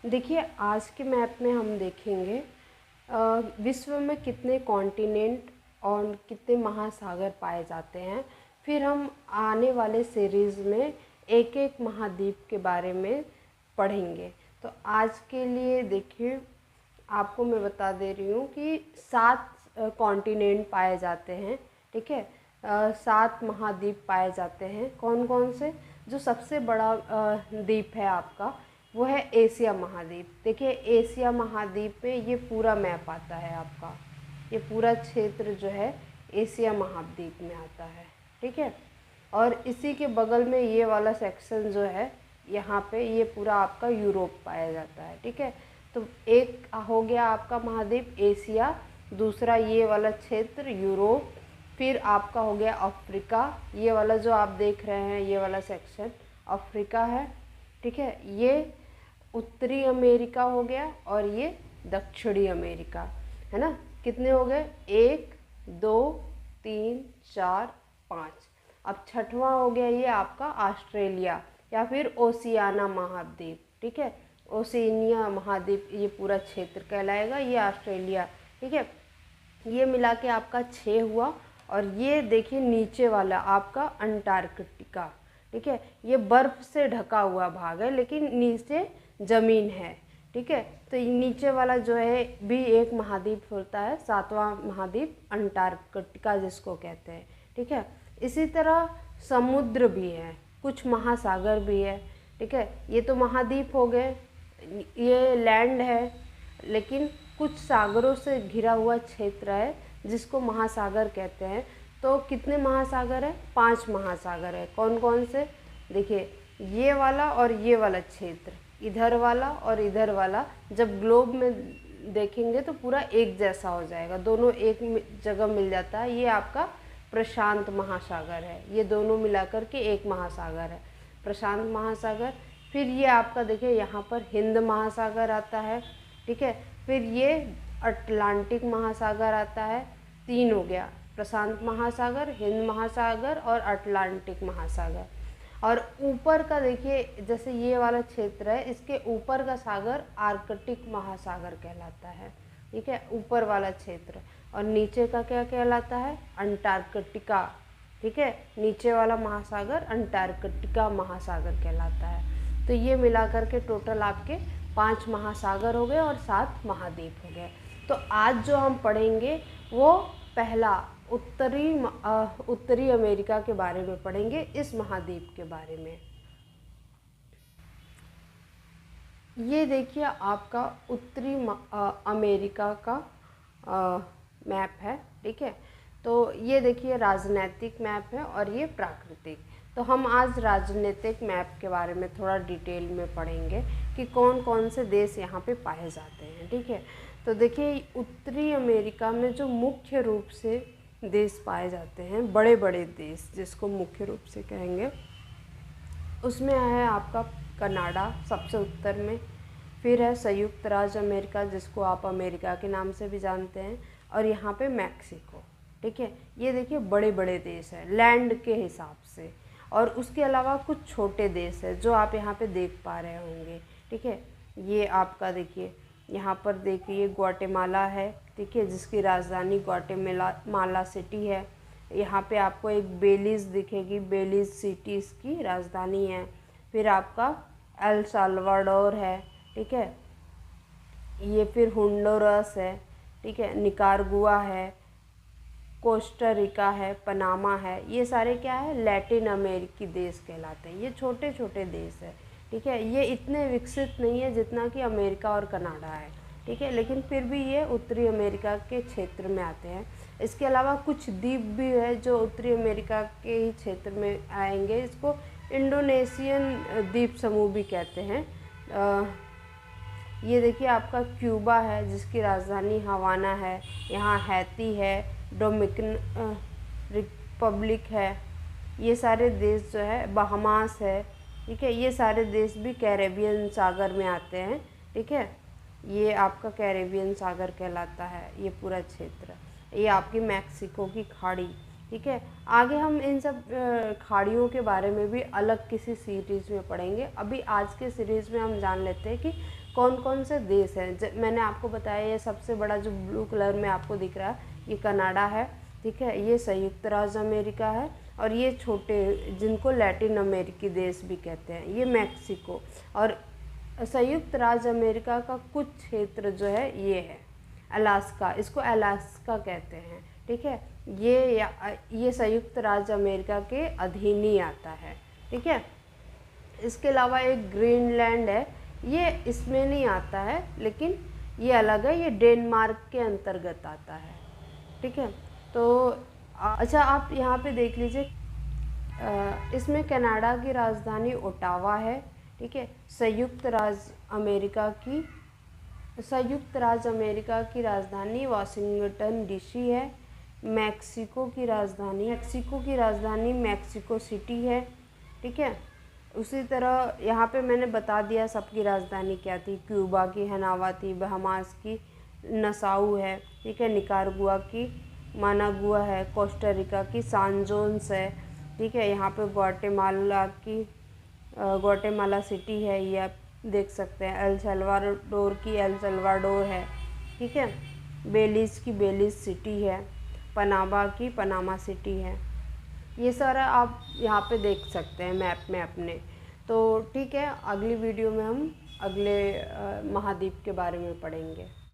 देखिए, आज के मैप में हम देखेंगे विश्व में कितने कॉन्टिनेंट और कितने महासागर पाए जाते हैं। फिर हम आने वाले सीरीज़ में एक एक महाद्वीप के बारे में पढ़ेंगे। तो आज के लिए देखिए, आपको मैं बता दे रही हूँ कि 7 कॉन्टिनेंट पाए जाते हैं। ठीक है, 7 महाद्वीप पाए जाते हैं। कौन कौन से? जो सबसे बड़ा द्वीप है आपका, वो है एशिया महाद्वीप। देखिए, एशिया महाद्वीप पे ये पूरा मैप आता है आपका। ये पूरा क्षेत्र जो है एशिया महाद्वीप में आता है। ठीक है, और इसी के बगल में ये वाला सेक्शन जो है, यहाँ पे ये पूरा आपका यूरोप पाया जाता है। ठीक है, तो एक हो गया आपका महाद्वीप एशिया, दूसरा ये वाला क्षेत्र यूरोप, फिर आपका हो गया अफ्रीका। ये वाला जो आप देख रहे हैं, ये वाला सेक्शन अफ्रीका है। ठीक है, ये उत्तरी अमेरिका हो गया और ये दक्षिणी अमेरिका है ना। कितने हो गए? 1 2 3 4 5। अब छठवां हो गया ये आपका ऑस्ट्रेलिया या फिर ओशियाना महाद्वीप। ठीक है, ओशिनिया महाद्वीप ये पूरा क्षेत्र कहलाएगा, ये ऑस्ट्रेलिया। ठीक है, ये मिला के आपका 6 हुआ। और ये देखिए नीचे वाला आपका अंटार्कटिका। ठीक है, ये बर्फ़ से ढका हुआ भाग है लेकिन नीचे ज़मीन है। ठीक है, तो नीचे वाला जो है भी एक महाद्वीप होता है, 7वां महाद्वीप अंटार्कटिका जिसको कहते हैं। ठीक है, इसी तरह समुद्र भी है, कुछ महासागर भी है। ठीक है, ये तो महाद्वीप हो गए, ये लैंड है, लेकिन कुछ सागरों से घिरा हुआ क्षेत्र है जिसको महासागर कहते हैं। तो कितने महासागर है? 5 महासागर है। कौन कौन से? देखिए, ये वाला और ये वाला क्षेत्र, इधर वाला और इधर वाला, जब ग्लोब में देखेंगे तो पूरा एक जैसा हो जाएगा, दोनों एक जगह मिल जाता है। ये आपका प्रशांत महासागर है, ये दोनों मिलाकर के एक महासागर है, प्रशांत महासागर। फिर ये आपका देखिए यहाँ पर हिंद महासागर आता है। ठीक है, फिर ये अटलांटिक महासागर आता है। 3 हो गया, प्रशांत महासागर, हिंद महासागर और अटलांटिक महासागर। और ऊपर का देखिए, जैसे ये वाला क्षेत्र है, इसके ऊपर का सागर आर्कटिक महासागर कहलाता है। ठीक है, ऊपर वाला क्षेत्र। और नीचे का क्या कहलाता है? अंटार्कटिका। ठीक है, नीचे वाला महासागर अंटार्कटिका महासागर कहलाता है। तो ये मिलाकर के टोटल आपके 5 महासागर हो गए और 7 महाद्वीप हो गए। तो आज जो हम पढ़ेंगे वो पहला उत्तरी अमेरिका के बारे में पढ़ेंगे, इस महाद्वीप के बारे में। ये देखिए आपका उत्तरी अमेरिका का मैप है। ठीक है, तो ये देखिए राजनीतिक मैप है और ये प्राकृतिक। तो हम आज राजनीतिक मैप के बारे में थोड़ा डिटेल में पढ़ेंगे कि कौन कौन से देश यहाँ पे पाए जाते हैं। ठीक है, तो देखिए उत्तरी अमेरिका में जो मुख्य रूप से देश पाए जाते हैं, बड़े बड़े देश जिसको मुख्य रूप से कहेंगे, उसमें है आपका कनाडा सबसे उत्तर में, फिर है संयुक्त राज्य अमेरिका जिसको आप अमेरिका के नाम से भी जानते हैं, और यहाँ पे मैक्सिको। ठीक है, ये देखिए बड़े बड़े देश हैं लैंड के हिसाब से। और उसके अलावा कुछ छोटे देश हैं जो आप यहाँ पे देख पा रहे होंगे। ठीक है, ये आपका देखिए यहाँ पर देखिए ग्वाटेमाला है। ठीक है, जिसकी राजधानी ग्वाटेमाला सिटी है। यहाँ पे आपको एक बेलीज़ दिखेगी, बेलीज़ सिटी इसकी राजधानी है। फिर आपका एल साल्वाडोर है। ठीक है, ये फिर होंडुरास है। ठीक है, निकारागुआ है, कोस्टा रिका है, पनामा है। ये सारे क्या है? लैटिन अमेरिकी देश कहलाते हैं। ये छोटे छोटे देश है। ठीक है, ये इतने विकसित नहीं है जितना कि अमेरिका और कनाडा है। ठीक है, लेकिन फिर भी ये उत्तरी अमेरिका के क्षेत्र में आते हैं। इसके अलावा कुछ द्वीप भी है जो उत्तरी अमेरिका के ही क्षेत्र में आएंगे। इसको इंडोनेशियन द्वीप समूह भी कहते हैं। ये देखिए आपका क्यूबा है जिसकी राजधानी हवाना है। यहाँ हैती है, डोमिनिकन रिपब्लिक है। ये सारे देश जो है, बहामास है। ठीक है, ये सारे देश भी कैरेबियन सागर में आते हैं। ठीक है, ये आपका कैरेबियन सागर कहलाता है ये पूरा क्षेत्र। ये आपकी मैक्सिको की खाड़ी, ठीक है। आगे हम इन सब खाड़ियों के बारे में भी अलग किसी सीरीज़ में पढ़ेंगे। अभी आज के सीरीज़ में हम जान लेते हैं कि कौन कौन से देश हैं। मैंने आपको बताया ये सबसे बड़ा जो ब्लू कलर में आपको दिख रहा है ये कनाडा है, ठीक है। ये संयुक्त राज्य अमेरिका है, और ये छोटे जिनको लैटिन अमेरिकी देश भी कहते हैं ये मैक्सिको। और संयुक्त राज्य अमेरिका का कुछ क्षेत्र जो है ये है अलास्का, इसको अलास्का कहते हैं, ठीक है। ये संयुक्त राज्य अमेरिका के अधीन ही आता है, ठीक है। इसके अलावा एक ग्रीनलैंड है, ये इसमें नहीं आता है, लेकिन ये अलग है, ये डेनमार्क के अंतर्गत आता है, ठीक है। तो अच्छा आप यहाँ पे देख लीजिए, इसमें कनाडा की राजधानी ओटावा है, ठीक है। संयुक्त राज्य अमेरिका की राजधानी वाशिंगटन डीसी है। मैक्सिको की राजधानी मैक्सिको सिटी है, ठीक है। उसी तरह यहाँ पे मैंने बता दिया सबकी राजधानी क्या थी। क्यूबा की हनावा थी, बहामास की नसाउ है, ठीक है। निकारागुआ की मानागुआ है, कोस्टारिका की सान जोस है, ठीक है। यहाँ पे ग्वाटेमाला सिटी है, ये आप देख सकते हैं। एल सल्वाडोर की एल सल्वाडोर है, ठीक है। बेलीज़ की बेलीज़ सिटी है, पनामा की पनामा सिटी है। ये सारा आप यहाँ पे देख सकते हैं मैप में अपने। तो ठीक है, अगली वीडियो में हम अगले महाद्वीप के बारे में पढ़ेंगे।